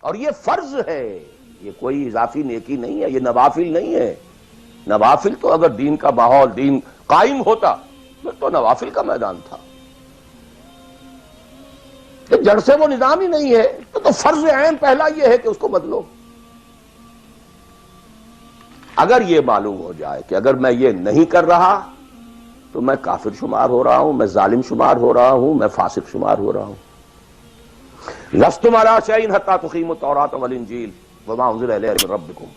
اور یہ فرض ہے، یہ کوئی اضافی نیکی نہیں ہے، یہ نوافل نہیں ہے۔ نوافل تو اگر دین کا ماحول، دین قائم ہوتا تو نوافل کا میدان تھا، کہ جڑ سے وہ نظام ہی نہیں ہے تو فرض عین پہلا یہ ہے کہ اس کو بدلو۔ اگر یہ معلوم ہو جائے کہ اگر میں یہ نہیں کر رہا تو میں کافر شمار ہو رہا ہوں، میں ظالم شمار ہو رہا ہوں، میں فاسق شمار ہو رہا ہوں۔ لستم علی شیء حتی تقیموا التوراۃ والانجیل وما انزل الیکم من ربکم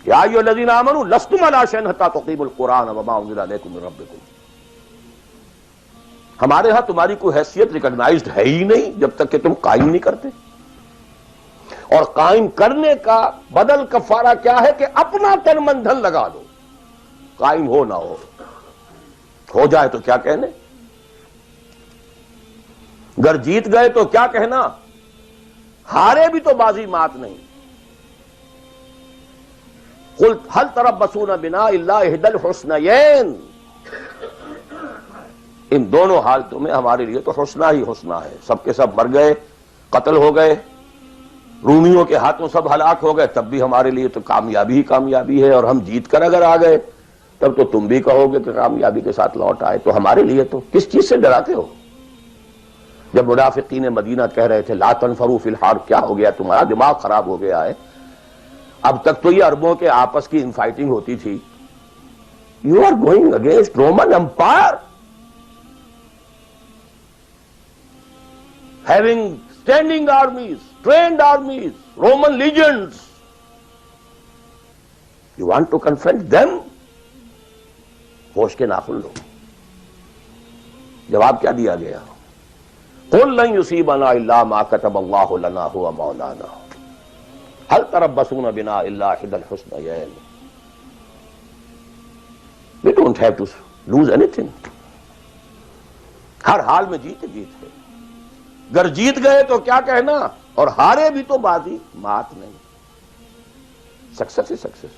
یا ایھا الذین آمنوا لستم علی شیء حتی تقیموا القرآن وما انزل الیکم من ربکم۔ ہمارے ہاں تمہاری کوئی حیثیت ریکگنائزڈ ہے ہی نہیں جب تک کہ تم قائم نہیں کرتے، اور قائم کرنے کا بدل کفارہ کیا ہے کہ اپنا تن من دھن لگا دو، قائم ہو نہ ہو جائے تو کیا کہنے، گر جیت گئے تو کیا کہنا، ہارے بھی تو بازی مات نہیں۔ قل هل تربصون بنا الا احدى الحسنيين، ان دونوں حالتوں میں ہمارے لیے تو حسنہ ہی حسنہ ہے۔ سب کے سب مر گئے، قتل ہو گئے، رومیوں کے ہاتھوں سب ہلاک ہو گئے، تب بھی ہمارے لیے تو کامیابی ہی کامیابی ہے، اور ہم جیت کر اگر آ گئے تب تو تم بھی کہو گے کہ کامیابی کے ساتھ لوٹ آئے، تو ہمارے لیے تو کس چیز سے ڈراتے ہو؟ جب منافقین مدینہ کہہ رہے تھے لا تنفروا فی الحرب، کیا ہو گیا تمہارا دماغ خراب ہو گیا ہے؟ اب تک تو یہ عربوں کے آپس کی انفائٹنگ ہوتی تھی، you are going against Roman Empire having standing armies, trained armies, Roman legions. You want to confront them? ہوش کے ناخن لو۔ جواب کیا دیا گیا؟ قل لن يصيبنا الا ما كتب الله لنا هو مولانا هل تربصون بنا الا احدى الحسنيين۔ We don't have to lose anything، ہر حال میں جیت ہے۔ گر جیت گئے تو کیا کہنا، اور ہارے بھی تو بازی مات نہیں، سکسس ہی سکسس۔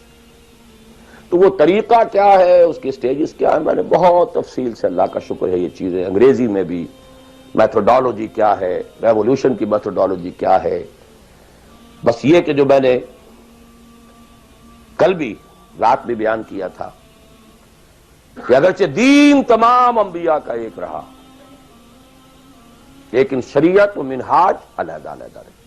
تو وہ طریقہ کیا ہے، اس کے سٹیجز کیا ہے، میں نے بہت تفصیل سے، اللہ کا شکر ہے، یہ چیزیں انگریزی میں بھی، میتھوڈالوجی کیا ہے، ریولوشن کی میتھوڈالوجی کیا ہے۔ بس یہ کہ جو میں نے کل بھی رات بھی بیان کیا تھا کہ اگرچہ دین تمام انبیاء کا ایک رہا، لیکن شریعت و منہاج علیحدہ علیحدہ رہے۔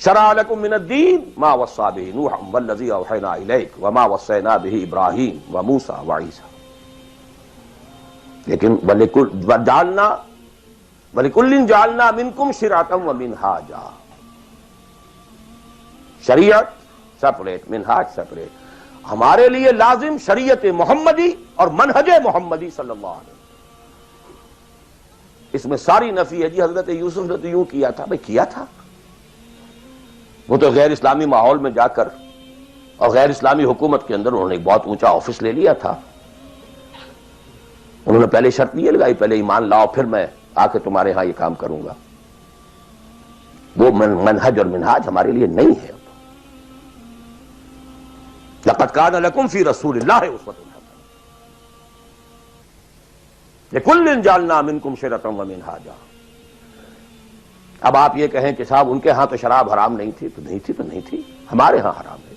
شرع لکم من الدین ما وصی بہ نوحا والذی اوحینا الیک وما وصینا بہ ابراہیم وموسیٰ وعیسیٰ، لیکن وَلِكُلٍّ جَعَلْنَا مِنْكُمْ شِرْعَةً وَمِنْهَاجًا، شریعت سپریٹ، منہاج سپریٹ۔ ہمارے لیے لازم شریعت محمدی اور منہج محمدی صلی اللہ علیہ وسلم۔ اس میں ساری نفی ہے، جی حضرت یوسف نے تو یوں کیا تھا، بھئی کیا تھا، وہ تو غیر اسلامی ماحول میں جا کر اور غیر اسلامی حکومت کے اندر انہوں نے ایک بہت اونچا آفس لے لیا تھا۔ انہوں نے پہلے شرط یہ لگائی، پہلے ایمان لاؤ پھر میں آ کے تمہارے ہاں یہ کام کروں گا۔ وہ منہج اور منہاج ہمارے لیے نہیں ہے۔ لقد کان لکم فی رسول اللہ اسوۃ حسنہ لکل جعلنا منکم شرعۃ ومنہاجا۔ اب آپ یہ کہیں کہ صاحب ان کے ہاں تو شراب حرام نہیں تھی، تو نہیں تھی، ہمارے ہاں حرام ہے۔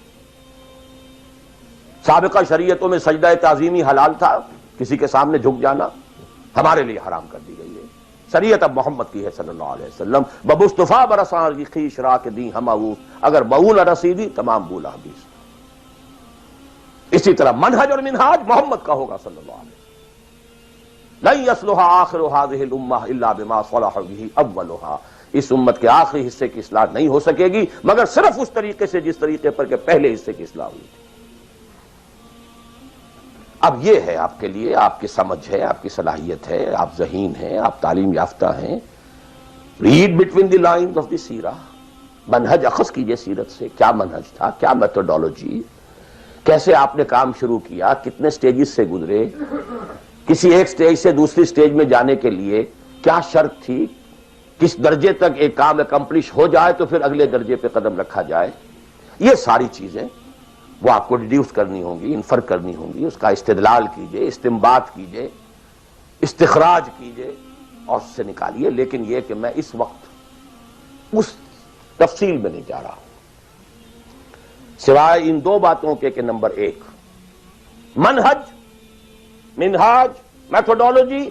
سابقہ شریعتوں میں سجدہ تعظیمی حلال تھا، کسی کے سامنے جھک جانا، ہمارے لیے حرام کر دی گئی ہے۔ شریعت اب محمد کی ہے صلی اللہ علیہ وسلم۔ بمصطفیٰ برساں خیش را کے دی ہم اگر بہو نہ رسیدی تمام بولا حدیث۔ اسی طرح منہج اور منہاج محمد کا ہوگا صلی اللہ علیہ وسلم۔ لن يصلح آخر هذه الامہ الا بما صلح به اولها، اس امت کے آخری حصے کی اصلاح نہیں ہو سکے گی مگر صرف اس طریقے سے جس طریقے پر کہ پہلے حصے کی اصلاح ہوئی تھی۔ اب یہ ہے آپ کے لیے، آپ کی سمجھ ہے، آپ کی صلاحیت ہے، آپ ذہین ہیں، آپ تعلیم یافتہ ہیں، read between the lines of the سیرہ، منہج اخذ کیجئے سیرت سے، کیا منہج تھا، کیا میتھوڈالوجی، کیسے آپ نے کام شروع کیا، کتنے سٹیجز سے گزرے، کسی ایک سٹیج سے دوسری سٹیج میں جانے کے لیے کیا شرط تھی، کس درجے تک ایک کام اکمپلش ہو جائے تو پھر اگلے درجے پہ قدم رکھا جائے، یہ ساری چیزیں وہ آپ کو ڈیڈیوس کرنی ہوں گی، انفر کرنی ہوں گی، اس کا استدلال کیجئے، استنباط کیجئے، استخراج کیجئے، اور اس سے نکالیے، لیکن یہ کہ میں اس وقت اس تفصیل میں نہیں جا رہا ہوں، سوائے ان دو باتوں کے کہ نمبر ایک، منہاج میتھوڈولوجی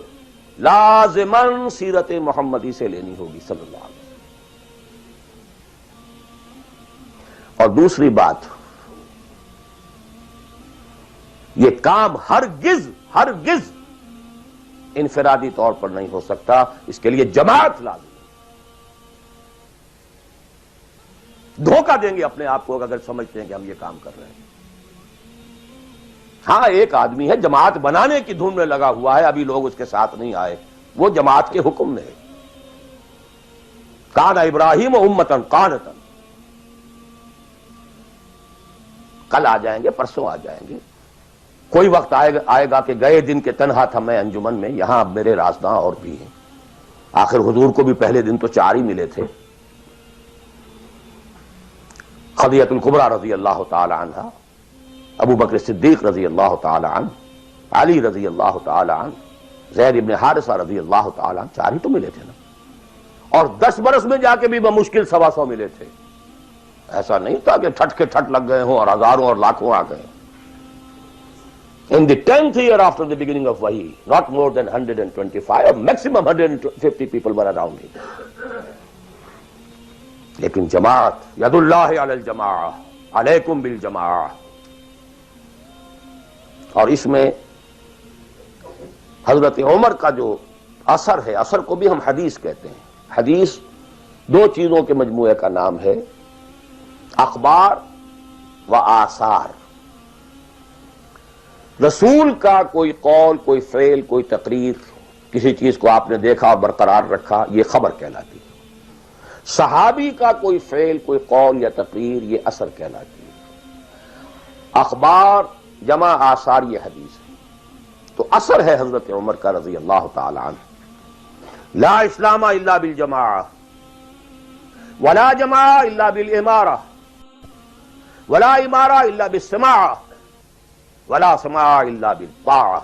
لازماً سیرت محمدی سے لینی ہوگی صلی اللہ علیہ وسلم، اور دوسری بات، یہ کام ہرگز انفرادی طور پر نہیں ہو سکتا، اس کے لیے جماعت لازم ہے۔ دھوکہ دیں گے اپنے آپ کو اگر سمجھتے ہیں کہ ہم یہ کام کر رہے ہیں۔ ہاں ایک آدمی ہے جماعت بنانے کی دھن میں لگا ہوا ہے، ابھی لوگ اس کے ساتھ نہیں آئے، وہ جماعت کے حکم میں ہے۔ کان ابراہیم امتن قانتا، کل آ جائیں گے، پرسوں آ جائیں گے، کوئی وقت آئے گا کہ گئے دن کے تنہا تھا میں انجمن میں، یہاں اب میرے رازداں اور بھی ہیں۔ آخر حضور کو بھی پہلے دن تو 4 ہی ملے تھے، خدیجہ الکبریٰ رضی اللہ تعالی عنہ، ابو بکر صدیق رضی اللہ تعالی عنہ، علی رضی اللہ تعالی عنہ، زید ابن حارثہ رضی اللہ تعالی عنہ، 4 ہی تو ملے تھے نا، اور 10 برس میں جا کے بھی بمشکل 125 ملے تھے۔ ایسا نہیں تھا کہ ٹھٹ کے ٹھٹ لگ گئے ہوں اور ہزاروں اور لاکھوں آ گئے۔ In the 10th year after the beginning of Wahi, not more than 125 or maximum 150 people were around him. لیکن جماعت، ید اللہ علی الجماعہ، علیکم بالجماعہ، اور اس میں حضرت عمر کا جو اثر ہے، اثر کو بھی ہم حدیث کہتے ہیں۔ حدیث 2 چیزوں کے مجموعے کا نام ہے، اخبار و آثار۔ رسول کا کوئی قول، کوئی فعل، کوئی تقریر، کسی چیز کو آپ نے دیکھا اور برقرار رکھا، یہ خبر کہلاتی ہے۔ صحابی کا کوئی فعل، کوئی قول یا تقریر، یہ اثر کہلاتی ہے۔ اخبار جمع آثار یہ حدیث ہے۔ تو اثر ہے حضرت عمر کا رضی اللہ تعالی عنہ، لا اسلام الا بالجماعہ، ولا جماعہ الا بالامارہ، ولا امارہ الا بالسماعہ، ولا سماع الا بالطاعہ۔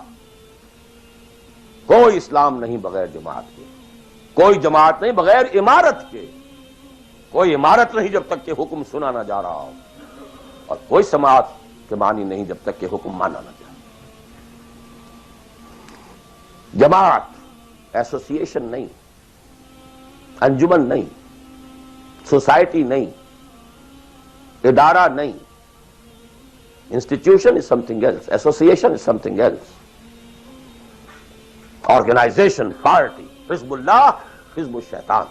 کوئی اسلام نہیں بغیر جماعت کے، کوئی جماعت نہیں بغیر امارت کے، کوئی امارت نہیں جب تک کہ حکم سنا نہ جا رہا ہو، اور کوئی سماعت کے معنی نہیں جب تک کہ حکم مانا نہ جائے۔ جماعت ایسوسیشن نہیں، انجمن نہیں، سوسائٹی نہیں، ادارہ نہیں۔ Institution is something else. Association is something else. Organization, party, حزب اللہ، حزب الشیطان۔